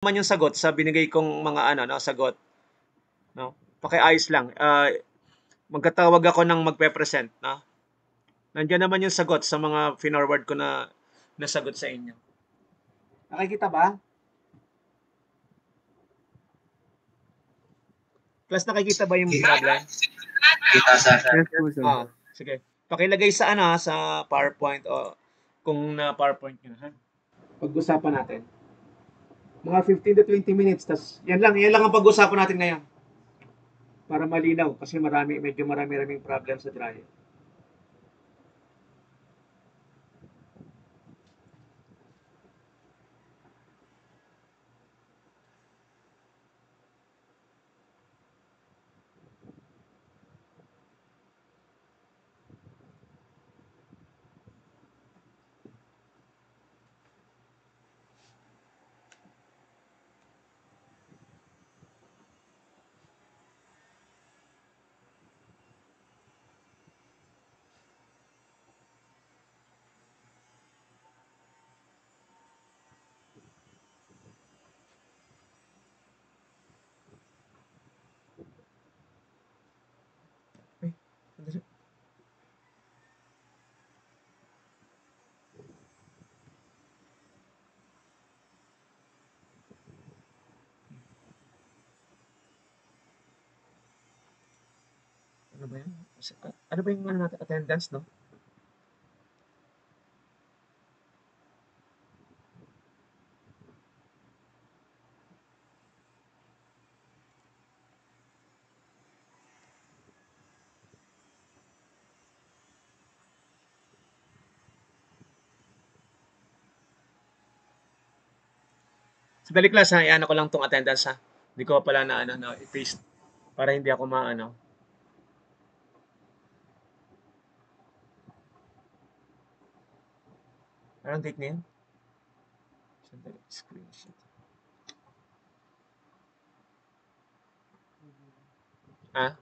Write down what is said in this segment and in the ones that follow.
naman yung sagot sa binigay kong mga ano, no, sagot. No? Pakiayos lang. Magkatawag ako ng magpe-present. No? Nandiyan naman yung sagot sa mga finorward ko na nasagot sa inyo. Nakikita ba? Class, nakikita ba yung problem? Kita sa Yes po, sir. Sige. Pakilagay sa ano, sa PowerPoint o kung na PowerPoint nyo. Ha? Pag-usapan natin. Mga 15 to 20 minutes. Tas, yan lang ang pag-usapan natin ngayon. Para malinaw kasi medyo marami-raming problem sa dryer. Ano ba yan? Ano ba yung ano natin? Attendance, no? Sandali class ha, iano ko lang tong attendance ha. Hindi ko pala na ano, na i-paste para hindi ako maano. Anong date na yun? Sandali, screenshot. Ah?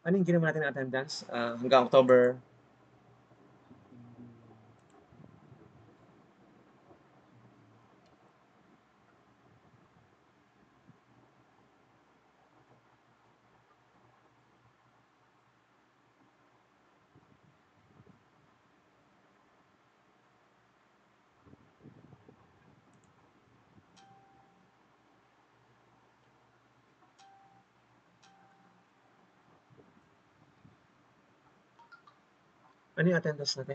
Ano yung ginawa natin na attendance? Hanggang October. Ano yung attendance natin?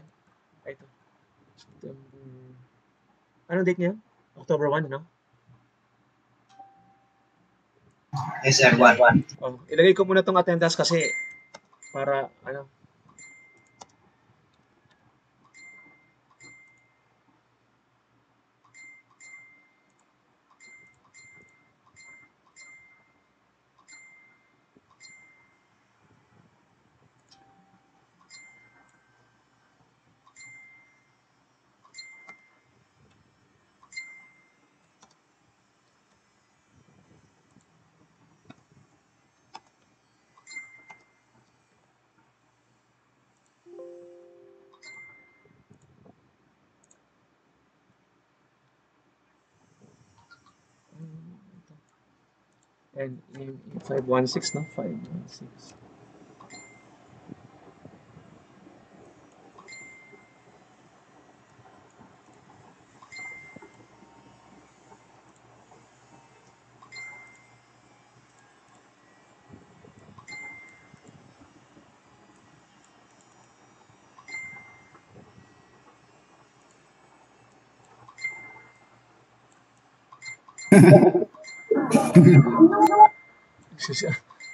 Ito. September. Anong date niya? October 1, no? Yes, sir. 1. Oh, ilagay ko muna tong attendance kasi para ano. And 516, no? 516.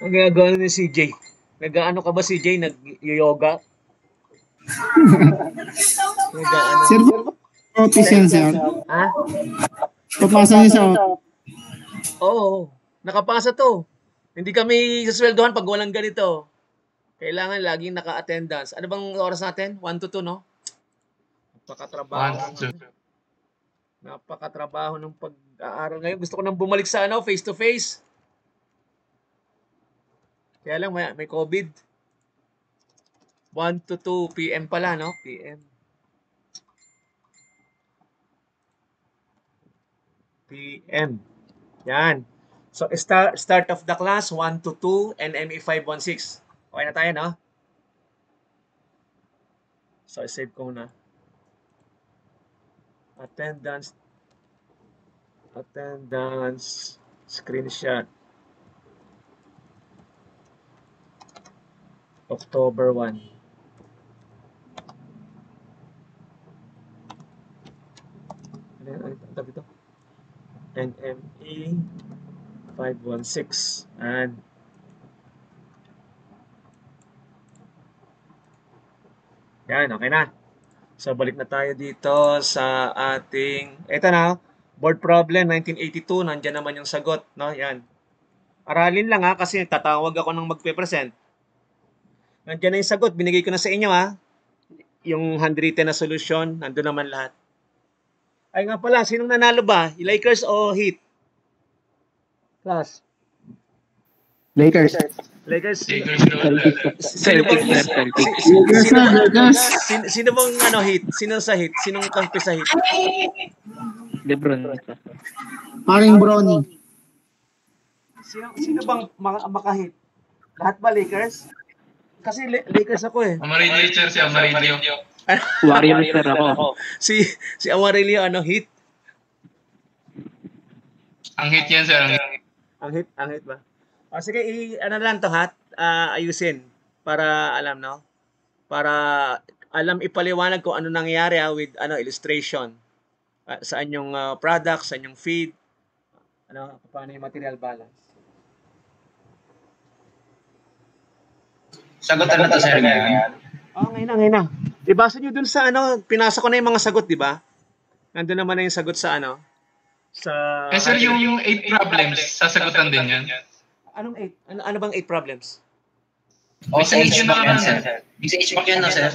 Ang ginagawa ni CJ? Nag-ano ka ba, CJ? Nag-yoga? Nag-ano? Sir, office yan, sir. Ha? Papasa niyo sa Oo. Nakapasa to. Hindi kami sasweldohan pag walang ganito. Kailangan laging naka-attendance. Ano bang oras natin? 1 to 2, no? Napakatrabaho. 1 to 2. Napakatrabaho ng pag-aaral ngayon. Gusto ko nang bumalik sa ano, face-to-face. Kaya lang may COVID. 1 to 2 PM pala, no? PM. PM. Yan. So, start of the class, 1 to 2, NME 516. Okay na tayo, no? So, save ko na. Attendance, screenshot. October 1. Ano ito? NME 516. And yan, okay na. So, balik na tayo dito sa ating, ito na, board problem 1982, nandiyan naman yung sagot, no? Yan. Aralin lang ha, kasi tatawag ako ng magpe-present. Nandiyan na yung sagot, binigay ko na sa inyo ha. Yung handwritten na solution, nandun naman lahat. Ay nga pala, sinong nanalo ba? Lakers o Heat? Class. Lakers. Lakers. Sino bang ano Heat? Sino sa Heat? Sinong kampi sa Heat? LeBron. Paring Brownie. Sino bang maka-Heat? Lahat ba Lakers? Kasi Lakers ako eh. Amarillo, sir, si Amarillo. Warriors sir ako. Si Amarillo Heat? Ang hit yan, sir. Ang hit ba? O sige, ano lang to ayusin para alam, no? Para alam ipaliwanag kung ano nangyayari with illustration. Saan yung product, saan yung feed, paano yung material balance. Sagutan na to, sir, ngayon. Ngayon na. Ibasa nyo dun sa pinasa ko na yung mga sagot, di ba? Nandun naman na yung sagot sa sa... Eh, sir, yung 8 problems, sasagutan din yan. Anong 8? Ano bang 8 problems? O, sa HVAC yan, sir. Sa HVAC yan, no, sir?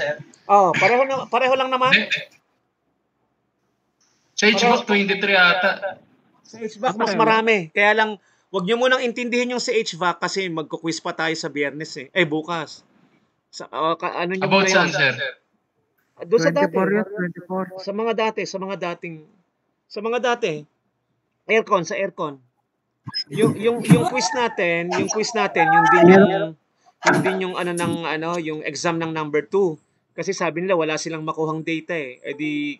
Pareho lang naman. Sa HVAC 23 ata. Sa HVAC mas marami. Kaya lang, wag nyo munang intindihin yung sa HVAC kasi magkukwis pa tayo sa Biyernes eh. Bukas. About saan, sir? Doon sa dati. 24. Sa mga dati. Sa aircon. Yung quiz natin, yung din yung yung exam ng number 2. Kasi sabi nila wala silang makuhang data eh. Di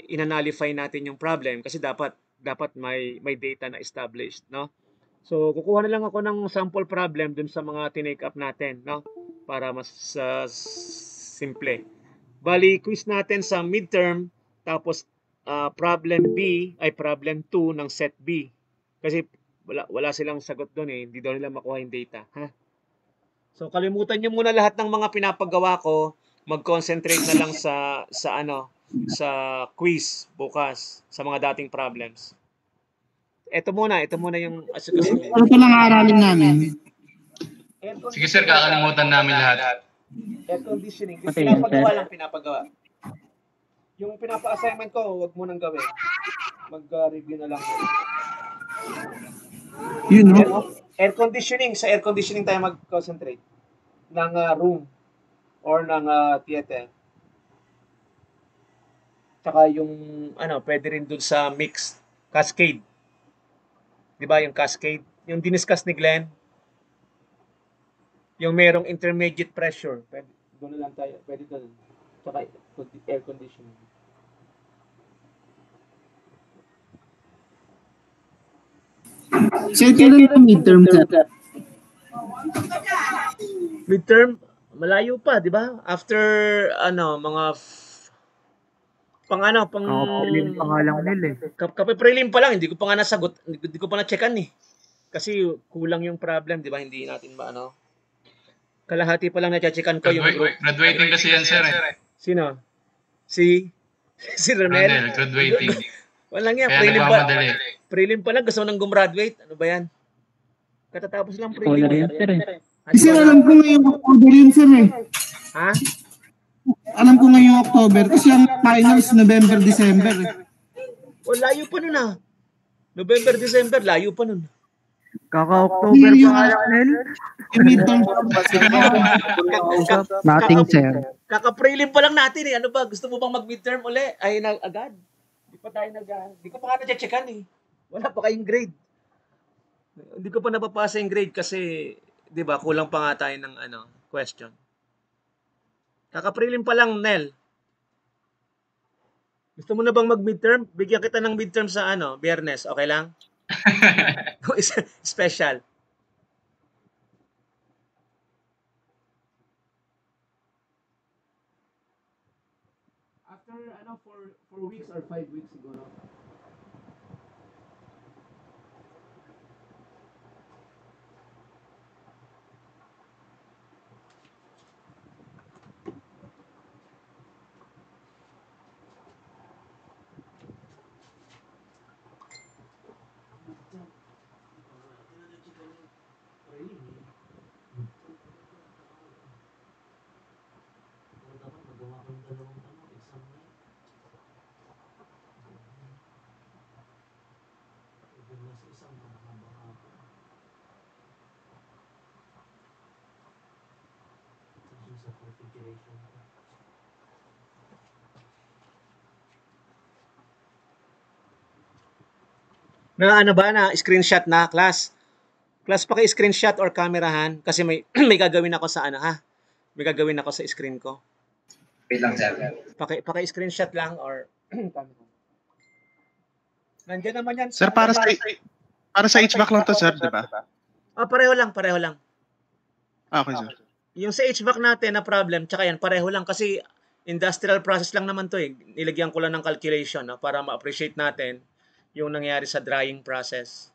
inanalify natin yung problem kasi dapat may data na established, no? So kukuha na lang ako ng sample problem dun sa mga tinake up natin, no? Para mas simple. Bali quiz natin sa midterm tapos problem 2 ng set B. Kasi wala silang sagot doon eh. Hindi daw nila makuha yung data, ha? So kalimutan niyo muna lahat ng mga pinapagawa ko. Mag-concentrate na lang sa quiz bukas sa mga dating problems. Ito muna yung Ano pa lang aralin namin? Sige, sir, kakalimutan namin lahat. Air conditioning. Okay, Pinapagawa. Yung pinapa-assignment ko, wag mo nang gawin. Mag-review na lang. Yun, no? Air conditioning. Sa air conditioning tayo mag-concentrate. Ng room or ng theater. Tsaka yung, pwede rin dun sa mixed cascade. Di ba yung cascade? Yung diniscuss ni Glenn. Yung merong intermediate pressure. Doon na lang tayo. Pwede doon. Tsaka air conditioning. Sir, kailan yung midterm, sir? Midterm, malayo pa, di ba? After, mga Prelim pa nga lang nila eh. Prelim pa lang, hindi ko pa nga nasagot, hindi ko pa na-checkan eh. Kasi kulang yung problem, di ba? Hindi natin kalahati pa lang na-checkan ko yung group. Graduating kasi yan, sir. Sino? Si Ronel? Ronel, graduating. Walang yan, Kaya nagmamadali. prelim pa lang, gusto nang gumraduate. Ano ba yan? Katatapos lang prelim. Wala rin sir eh. Kasi alam ko ngayong October yun, sir eh. Ha? Alam ko ngayong October kasi ang finals November, December eh. Layo pa nun ah. November, December, layo pa nun. Kaka-October pa nga lang Nel. Yung midterm. Nothing sir. Kaka-prelim pa lang natin eh. Ano ba? Gusto mo bang mag-midterm uli? Ay, agad? Di ko pa nga na-checkan eh. Wala pa kayong grade. Hindi ko pa napapasa yung grade kasi, di ba, kulang pa nga tayo ng question. Kaka-prelim pa lang, Nel. Gusto mo na bang mag-midterm? Bigyan kita ng midterm sa Biyernes. Okay lang? Special. After 4 weeks or 5 weeks siguro. Na screenshot na class. Class paki-screenshot or camerahan kasi may may gagawin ako sa May gagawin ako sa screen ko. Wait lang, sir. Paki-screenshot lang or camera. Nandiyan naman yan. Sir, para sa HVAC lang to, sir, di ba? Pareho lang. Okay, sir. Yung sa HVAC natin na problem, tsaka yan, pareho lang kasi industrial process lang naman to eh. Nilagyan ko lang ng calculation para ma-appreciate natin yung nangyari sa drying process.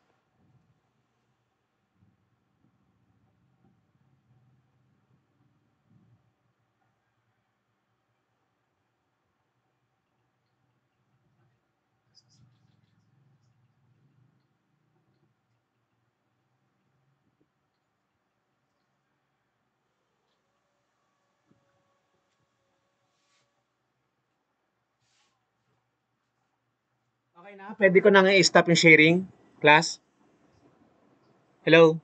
Okay na? Pwede ko na i-stop yung sharing, class? Hello?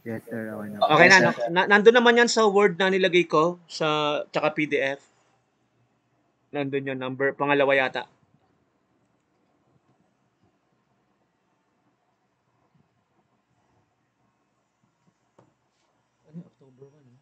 Yes, sir. Okay na. Okay na. Nandun naman yan sa Word na nilagay ko, tsaka PDF. Nandun yung number, pangalawa yata. October 1,